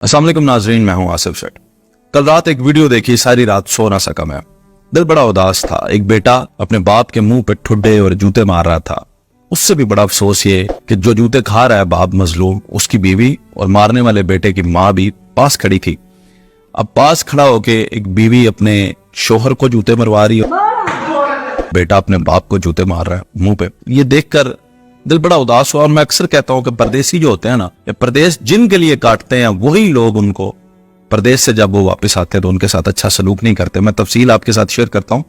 अस्सलाम वालेकुम नाजरीन, मैं हूं आसिफ सेठ। कल रात एक वीडियो देखी, सारी रात सो ना सका मैं। दिल बड़ा उदास था। एक बेटा अपने बाप के मुंह पे ठुड्डे और जूते मार रहा था। उससे भी बड़ा अफसोस ये कि जो जूते खा रहा है बाप मजलूम, उसकी बीवी और मारने वाले बेटे की माँ भी पास खड़ी थी। अब पास खड़ा होके एक बीवी अपने शोहर को जूते मरवा रही है, बेटा अपने बाप को जूते मार रहा है मुंह पे। ये देखकर दिल बड़ा उदास हुआ। और मैं अक्सर कहता हूं कि परदेसी जो होते हैं ना, ये परदेश जिनके लिए काटते हैं वही लोग उनको परदेश से जब वो वापस आते हैं तो उनके साथ अच्छा सलूक नहीं करते। मैं तफसील आपके साथ शेयर करता हूं।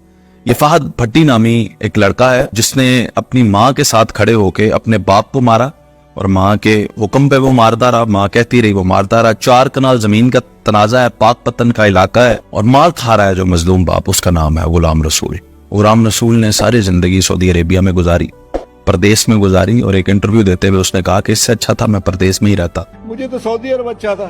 ये फहद भट्टी नामी एक लड़का है जिसने अपनी माँ के साथ खड़े होके अपने बाप को मारा और माँ के हुक्म पे वो मारता रहा। माँ कहती रही, वो मारता रहा। 4 कनाल जमीन का तनाजा है, पाक पतन का इलाका है और मार खा रहा है जो मजलूम बाप। उसका नाम है गुलाम रसूल। गुलाम रसूल ने सारी जिंदगी सऊदी अरेबिया में गुजारी, प्रदेश में गुजारी, और एक इंटरव्यू देते हुए उसने कहा कि इससे अच्छा था मैं प्रदेश में ही रहता। मुझे तो सऊदी अरब अच्छा था,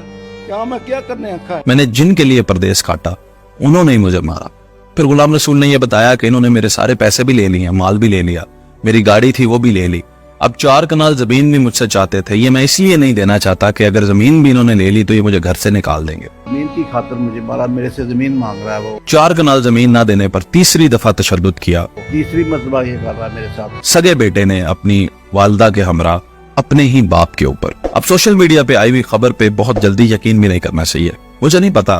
क्या मैं क्या करने रखा है। मैंने जिनके लिए प्रदेश काटा उन्होंने ही मुझे मारा। फिर गुलाम रसूल ने यह बताया कि इन्होंने मेरे सारे पैसे भी ले लिए, माल भी ले लिया, मेरी गाड़ी थी वो भी ले ली। अब 4 कनाल जमीन भी मुझसे चाहते थे। ये मैं इसलिए नहीं देना चाहता कि अगर जमीन भी इन्होंने ले ली तो ये मुझे घर से निकाल देंगे। जमीन की खातिर मुझे मारा, मेरे से जमीन मांग रहा है। वो 4 कनाल जमीन ना देने पर तीसरी दफा तशद्दुद किया। तीसरी मरतबा ये कर रहा है मेरे साथ। सगे बेटे ने अपनी वालदा के हमरा अपने ही बाप के ऊपर। अब सोशल मीडिया पे आई हुई खबर पे बहुत जल्दी यकीन भी नहीं करना चाहिए। मुझे नहीं पता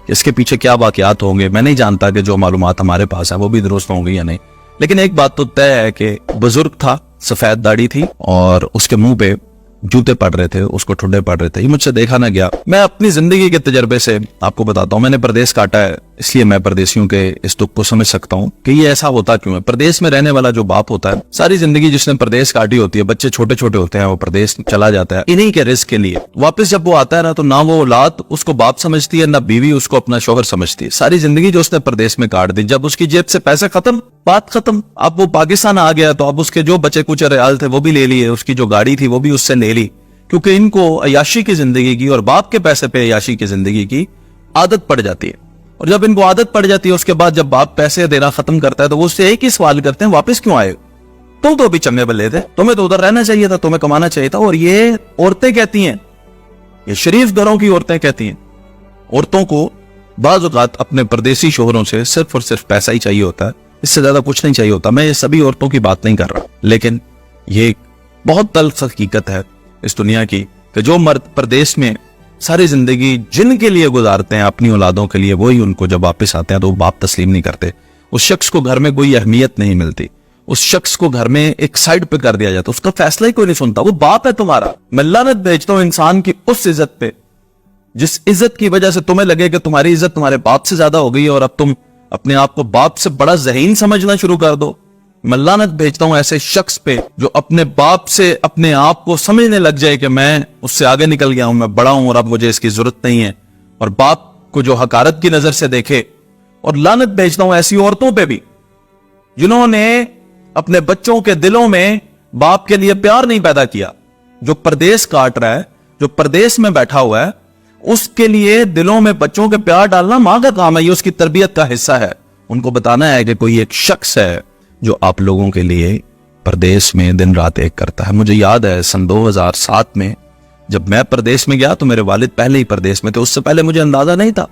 कि इसके पीछे क्या वाकयात होंगे। मैं नहीं जानता कि जो मालूमात हमारे पास है वो भी दुरुस्त होंगी या नहीं। लेकिन एक बात तो तय है कि बुजुर्ग था, सफेद दाढ़ी थी और उसके मुंह पे जूते पड़ रहे थे, उसको ठुड्डे पड़ रहे थे। ये मुझसे देखा ना गया। मैं अपनी जिंदगी के तजर्बे से आपको बताता हूँ। मैंने प्रदेश काटा है, इसलिए मैं प्रदेशियों के इस दुख को समझ सकता हूँ कि ये ऐसा होता क्यों है। प्रदेश में रहने वाला जो बाप होता है, सारी जिंदगी जिसने प्रदेश काटी होती है, बच्चे छोटे छोटे होते हैं, वो प्रदेश चला जाता है इन्हीं के रिस्क के लिए। वापस जब वो आता है ना, तो ना वो औलाद उसको बाप समझती है, ना बीवी उसको अपना शोहर समझती है। सारी जिंदगी जो उसने प्रदेश में काट दी, जब उसकी जेब से पैसे खत्म, बात खत्म। अब वो पाकिस्तान आ गया तो अब उसके जो बचे कुछ रियाल थे वो भी ले लिए, उसकी जो गाड़ी थी वो भी उससे ले ली, क्योंकि इनको अयाशी की जिंदगी की और बाप के पैसे पे अयाशी की जिंदगी की आदत पड़ जाती है। और जब इनको आदत पड़ जाती है, उसके बाद जब बाप पैसे देना खत्म करता है तो वो उससे एक ही सवाल करते हैं, वापस क्यों आए? तुम तो अभी चंगे बल्ले थे, तुम्हें तो उधर रहना चाहिए था, तुम्हें कमाना चाहिए था। और ये औरतें कहती हैं, ये शरीफ घरों की औरतें कहती हैं, औरतों को बाज़ औक़ात अपने परदेसी शोहरों से सिर्फ और सिर्फ पैसा ही चाहिए होता है, इससे ज्यादा कुछ नहीं चाहिए होता। मैं ये सभी औरतों की बात नहीं कर रहा, लेकिन ये बहुत तल्ख हकीकत है इस दुनिया की कि जो मर्द प्रदेश में सारी जिंदगी जिनके लिए गुजारते हैं, अपनी औलादों के लिए, वही उनको जब वापस आते हैं तो वो बाप तस्लीम नहीं करते। उस शख्स को घर में कोई अहमियत नहीं मिलती, उस शख्स को घर में एक साइड पे कर दिया जाता, उसका फैसला ही कोई नहीं सुनता। वो बाप है तुम्हारा। मैं लानत भेजता हूं इंसान की उस इज्जत पे जिस इज्जत की वजह से तुम्हें लगे कि तुम्हारी इज्जत तुम्हारे बाप से ज्यादा हो गई है और अब तुम अपने आप को बाप से बड़ा ज़हीन समझना शुरू कर दो। मैं लानत भेजता हूं ऐसे शख्स पे जो अपने बाप से अपने आप को समझने लग जाए कि मैं उससे आगे निकल गया हूं, मैं बड़ा हूं और अब मुझे इसकी जरूरत नहीं है, और बाप को जो हकारत की नजर से देखे। और लानत भेजता हूं ऐसी औरतों पे भी जिन्होंने अपने बच्चों के दिलों में बाप के लिए प्यार नहीं पैदा किया। जो प्रदेश काट रहा है, जो प्रदेश में बैठा हुआ है, उसके लिए दिलों में बच्चों के प्यार डालना मां का काम है, ये उसकी तरबियत का हिस्सा है। उनको बताना है कि कोई एक शख्स है जो आप लोगों के लिए प्रदेश में दिन रात एक करता है। मुझे याद है सन 2007 में जब मैं प्रदेश में गया तो मेरे वालिद पहले ही प्रदेश में थे। उससे पहले मुझे अंदाजा नहीं था।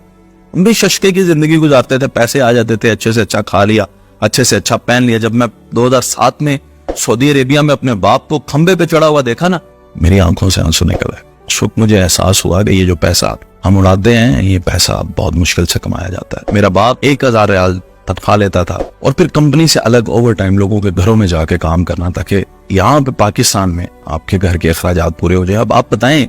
हम भी शशके की जिंदगी गुजारते थे, पैसे आ जाते थे, अच्छे से अच्छा खा लिया, अच्छे से अच्छा पहन लिया। जब मैं 2007 में सऊदी अरेबिया में अपने बाप को खंबे पे चढ़ा हुआ देखा ना, मेरी आंखों से आंसू निकल आए। उस वक्त मुझे एहसास हुआ कि ये जो पैसा हम उड़ाते हैं, ये पैसा बहुत मुश्किल से कमाया जाता है। मेरा बाप 1000 रियाल तनख्वाह लेता था और फिर कंपनी से अलग ओवर टाइम लोगों के घरों में जाके काम करना, ताकि यहाँ पे पाकिस्तान में आपके घर के अखराजात पूरे हो जाए। अब आप बताएं,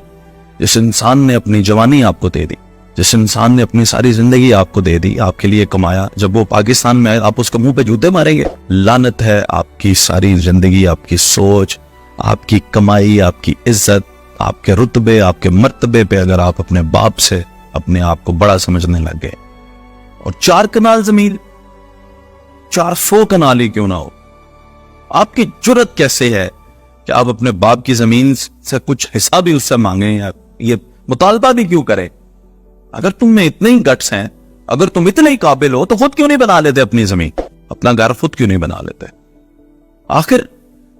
जिस इंसान ने अपनी जवानी आपको दे दी, जिस इंसान ने अपनी सारी जिंदगी आपको दे दी, आपके लिए कमाया, जब वो पाकिस्तान में आप उसके मुंह पे जूते मारेंगे? लानत है आपकी सारी जिंदगी, आपकी सोच, आपकी कमाई, आपकी इज्जत, आपके रुतबे, आपके मर्तबे पे अगर आप अपने बाप से अपने आप को बड़ा समझने लग गए। और 4 कनाल जमीन, 400 कनाल ही क्यों ना हो, आपकी जुर्रत कैसे है कि आप अपने बाप की जमीन से कुछ हिस्सा भी उससे मांगे, या ये मुतालबा भी क्यों करें? अगर तुम में इतने ही गट्स हैं, अगर तुम इतने ही काबिल हो, तो खुद क्यों नहीं बना लेते अपनी जमीन, अपना घर खुद क्यों नहीं बना लेते? आखिर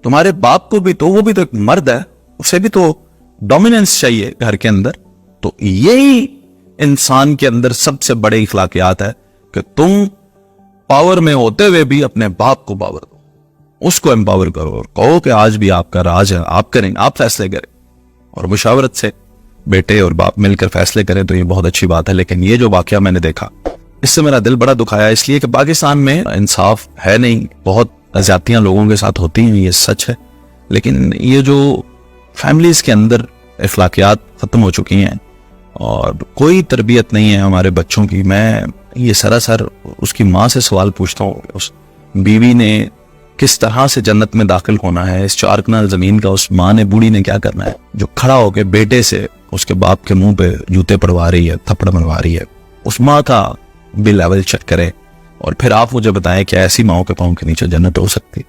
तुम्हारे बाप को भी तो, वो भी तो एक मर्द है, उसे भी तो डोमिनेंस चाहिए घर के अंदर। تو یہی انسان کے اندر سب سے بڑے اخلاقیات ہے کہ تم پاور میں ہوتے ہوئے بھی اپنے باپ کو پاور دو, اس کو امپاور کرو اور کہو کہ آج بھی آپ کا راج ہے, آپ کریں, آپ فیصلے کریں, اور مشاورت سے بیٹے اور باپ مل کر فیصلے کریں تو یہ بہت اچھی بات ہے. لیکن یہ جو واقعہ میں نے دیکھا اس سے میرا دل بڑا دکھایا, اس لیے کہ پاکستان میں انصاف ہے نہیں, بہت زیادتیاں لوگوں کے ساتھ ہوتی ہیں, یہ سچ ہے. لیکن یہ جو فیملیز کے اندر اخلاقیات ختم ہو چکی ہیں اور کوئی تربیت نہیں ہے ہمارے بچوں کی. میں یہ سراسر اس کی ماں سے سوال پوچھتا ہوں, اس بیوی نے کس طرح سے جنت میں داخل ہونا ہے, اس 4 کنال زمین کا اس ماں نے, بوڑھی نے کیا کرنا ہے جو کھڑا ہو کے بیٹے سے اس کے باپ کے منہ پہ جوتے پڑوا رہی ہے, تھپڑ مروا رہی ہے. اس ماں کا بھی لیول چیک کرے اور پھر آپ مجھے بتائیں کہ ایسی ماؤں کے پاؤں کے نیچے جنت ہو سکتی.